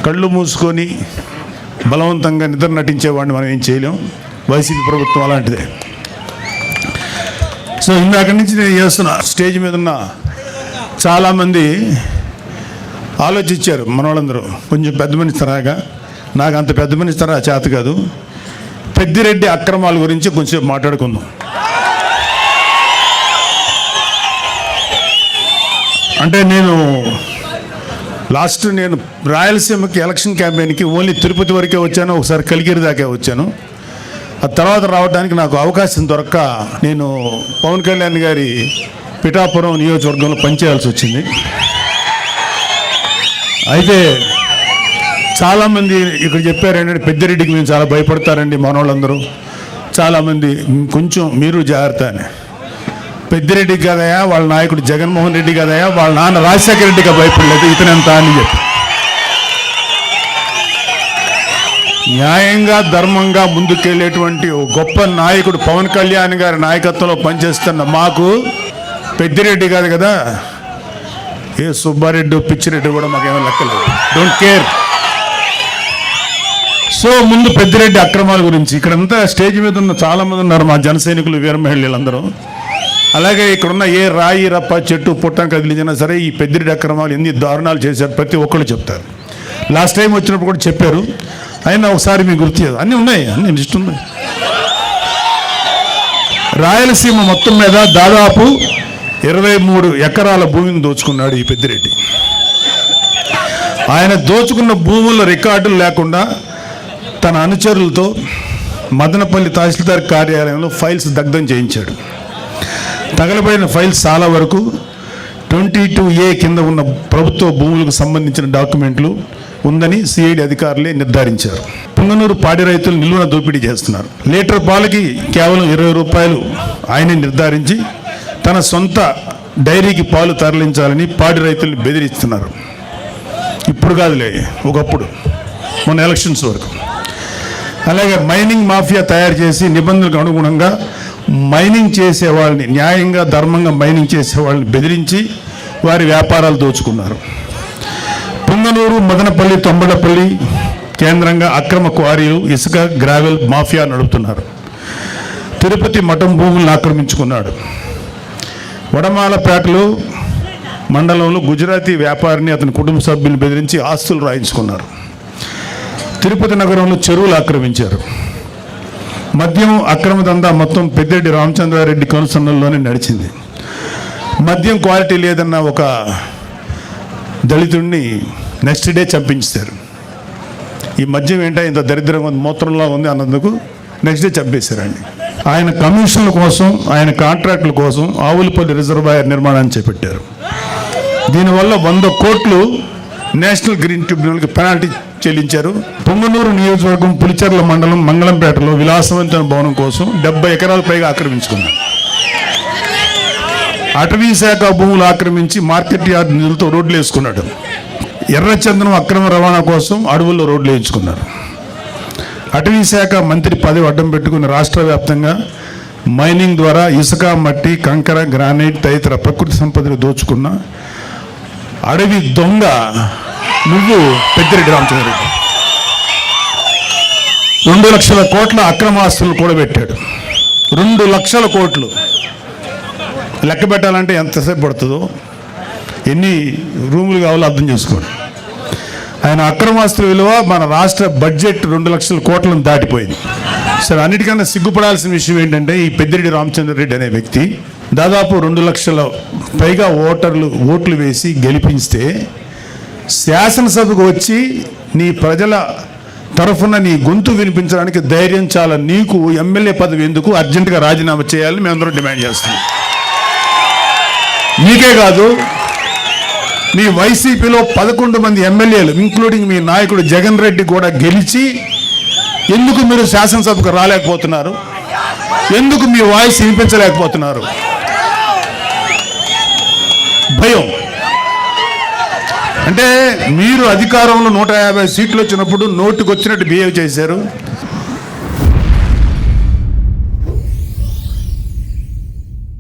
కళ్ళు మూసుకొని బలవంతంగా నిద్ర నటించేవాడిని మనం ఏం చేయలేం. వైసీపీ ప్రభుత్వం అలాంటిదే. సో ఇందాక నుంచి నేను చేస్తున్నా, స్టేజ్ మీద ఉన్న చాలామంది ఆలోచించారు మన వాళ్ళందరూ. కొంచెం పెద్ద మనిషి తరాగా, నాకు అంత పెద్ద మనిషి తరా చేత కాదు. పెద్దిరెడ్డి అక్రమాల గురించి కొంచెం మాట్లాడుకుందాం. అంటే నేను రాయలసీమకి ఎలక్షన్ క్యాంపెయిన్కి ఓన్లీ తిరుపతి వరకే వచ్చాను, ఒకసారి కలిగిరి దాకా వచ్చాను. ఆ తర్వాత రావడానికి నాకు అవకాశం దొరక్క నేను పవన్ కళ్యాణ్ గారి పిఠాపురం నియోజకవర్గంలో పనిచేయాల్సి వచ్చింది. అయితే చాలామంది ఇక్కడ చెప్పారు ఏంటంటే పెద్దిరెడ్డికి మేము చాలా భయపడతారండి మనోళ్ళందరూ. చాలామంది కొంచెం మీరు జాగ్రత్త అని. పెద్దిరెడ్డి కదయా వాళ్ళ నాయకుడు జగన్మోహన్ రెడ్డి కదయా, వాళ్ళ నాన్న రాజశేఖర రెడ్డిగా భయపడలేదు, ఇతనంతా అని చెప్పి. న్యాయంగా ధర్మంగా ముందుకెళ్ళేటువంటి ఓ గొప్ప నాయకుడు పవన్ కళ్యాణ్ గారి నాయకత్వంలో పనిచేస్తున్న మాకు పెద్దిరెడ్డి కాదు కదా, ఏ సుబ్బారెడ్డి పిచ్చిరెడ్డి కూడా మాకేమో లెక్కలేదు, డోంట్ కేర్. సో ముందు పెద్దిరెడ్డి అక్రమాల గురించి ఇక్కడంతా స్టేజ్ మీద ఉన్న చాలామంది ఉన్నారు మా జన సైనికులు, వీర మహిళలందరూ. అలాగే ఇక్కడున్న ఏ రాయి రప్ప చెట్టు పుట్టం కదిలించినా సరే ఈ పెద్దిరెడ్డి అక్రమాలు ఎన్ని దారుణాలు చేశారు ప్రతి ఒక్కళ్ళు చెప్తారు. లాస్ట్ టైం వచ్చినప్పుడు కూడా చెప్పారు, అయినా ఒకసారి మీకు గుర్తు చేయదు. అన్నీ ఉన్నాయి, అన్ని లిస్ట్ ఉన్నాయి. రాయలసీమ మొత్తం మీద దాదాపు 23 ఎకరాల భూమిని దోచుకున్నాడు ఈ పెద్దిరెడ్డి. ఆయన దోచుకున్న భూముల రికార్డులు లేకుండా తన అనుచరులతో మదనపల్లి తహసీల్దార్ కార్యాలయంలో ఫైల్స్ దగ్ధం చేయించాడు. తగలబడిన ఫైల్స్ చాలా వరకు 22A కింద ఉన్న ప్రభుత్వ భూములకు సంబంధించిన డాక్యుమెంట్లు ఉందని సిఐడి అధికారులే నిర్ధారించారు. పుంగనూరు పాడి రైతులు నిలువున దోపిడీ చేస్తున్నారు. లీటర్ పాలకి కేవలం 20 రూపాయలు ఆయనే నిర్ధారించి తన సొంత డైరీకి పాలు తరలించాలని పాడి రైతుల్ని బెదిరిస్తున్నారు. ఇప్పుడు కాదులే, ఒకప్పుడు మొన్న ఎలక్షన్స్ వరకు. అలాగే మైనింగ్ మాఫియా తయారు చేసి నిబంధనలకు అనుగుణంగా మైనింగ్ చేసే వాళ్ళని, న్యాయంగా ధర్మంగా మైనింగ్ చేసే వాళ్ళని బెదిరించి వారి వ్యాపారాలు దోచుకున్నారు. పుంగనూరు మదనపల్లి తొంబడపల్లి కేంద్రంగా అక్రమ క్వారీలు, ఇసుక, గ్రావెల్ మాఫియా నడుపుతున్నారు. తిరుపతి మఠం భూములను ఆక్రమించుకున్నాడు. వడమాలపేటలో మండలంలో గుజరాతీ వ్యాపారిని అతని కుటుంబ సభ్యులను బెదిరించి ఆస్తులు రాయించుకున్నారు. తిరుపతి నగరంలో చెరువులు ఆక్రమించారు. మద్యం అక్రమ దందా మొత్తం పెద్దిరెడ్డి రామచంద్రారెడ్డి కనుసన్నల్లోనే నడిచింది. మద్యం క్వాలిటీ లేదన్న ఒక దళితుడిని నెక్స్ట్ డే చంపించారు. ఈ మద్యం ఏంటో ఇంత దరిద్రంగా ఉంది, మూత్రంలో ఉంది అన్నందుకు నెక్స్ట్ డే చంపేశారండి. ఆయన కమిషన్ల కోసం, ఆయన కాంట్రాక్టుల కోసం ఆవులపల్లి రిజర్వాయర్ నిర్మాణాన్ని చేపట్టారు. దీనివల్ల 100 కోట్లు నేషనల్ గ్రీన్ ట్రిబ్యునల్కి పెనాల్టీ చెల్లించారు. పొంగనూరు నియోజకవర్గం పులిచెర్ల మండలం మంగళంపేటలో విలాసవంతమైన భవనం కోసం 70 ఎకరాల పైగా ఆక్రమించుకున్నారు. అటవీ శాఖ భూములు ఆక్రమించి మార్కెట్ యార్డ్ నిధులతో రోడ్లు వేసుకున్నాడు. ఎర్రచందనం అక్రమ రవాణా కోసం అడవుల్లో రోడ్లు వేయించుకున్నారు. అటవీ శాఖ మంత్రి పదవి అడ్డం పెట్టుకుని రాష్ట్ర వ్యాప్తంగా మైనింగ్ ద్వారా ఇసుక, మట్టి, కంకర, గ్రానైట్ తదితర ప్రకృతి సంపదలు దోచుకున్న అడవి దొంగ నువ్వు పెద్దిరెడ్డి రామచంద్రారెడ్డి. 2 లక్షల కోట్ల అక్రమాస్తులు కూడబెట్టాడు. 2 లక్షల కోట్లు లెక్క పెట్టాలంటే ఎంతసేపు పడుతుందో, ఎన్ని రూములు కావాలో అర్థం చేసుకోండి. ఆయన అక్రమాస్తుల విలువ మన రాష్ట్ర బడ్జెట్ 2 లక్షల కోట్లను దాటిపోయింది. సరే, అన్నిటికన్నా సిగ్గుపడాల్సిన విషయం ఏంటంటే ఈ పెద్దిరెడ్డి రామచంద్రారెడ్డి అనే వ్యక్తి దాదాపు 2 లక్షల పైగా ఓట్లు వేసి గెలిపిస్తే శాసనసభకు వచ్చి నీ ప్రజల తరఫున నీ గొంతు వినిపించడానికి ధైర్యం చాలా. నీకు ఎమ్మెల్యే పదవి ఎందుకు? అర్జెంటుగా రాజీనామా చేయాలని మేమందరం డిమాండ్ చేస్తున్నాం. నీకే కాదు, మీ వైసీపీలో 11 మంది ఎమ్మెల్యేలు ఇంక్లూడింగ్ మీ నాయకుడు జగన్ రెడ్డి కూడా గెలిచి ఎందుకు మీరు శాసనసభకు రాలేకపోతున్నారు? ఎందుకు మీ వాయిస్ వినిపించలేకపోతున్నారు? భయం. అంటే మీరు అధికారంలో 150 సీట్లు వచ్చినప్పుడు నోటుకు వచ్చినట్టు బిహేవ్ చేశారు.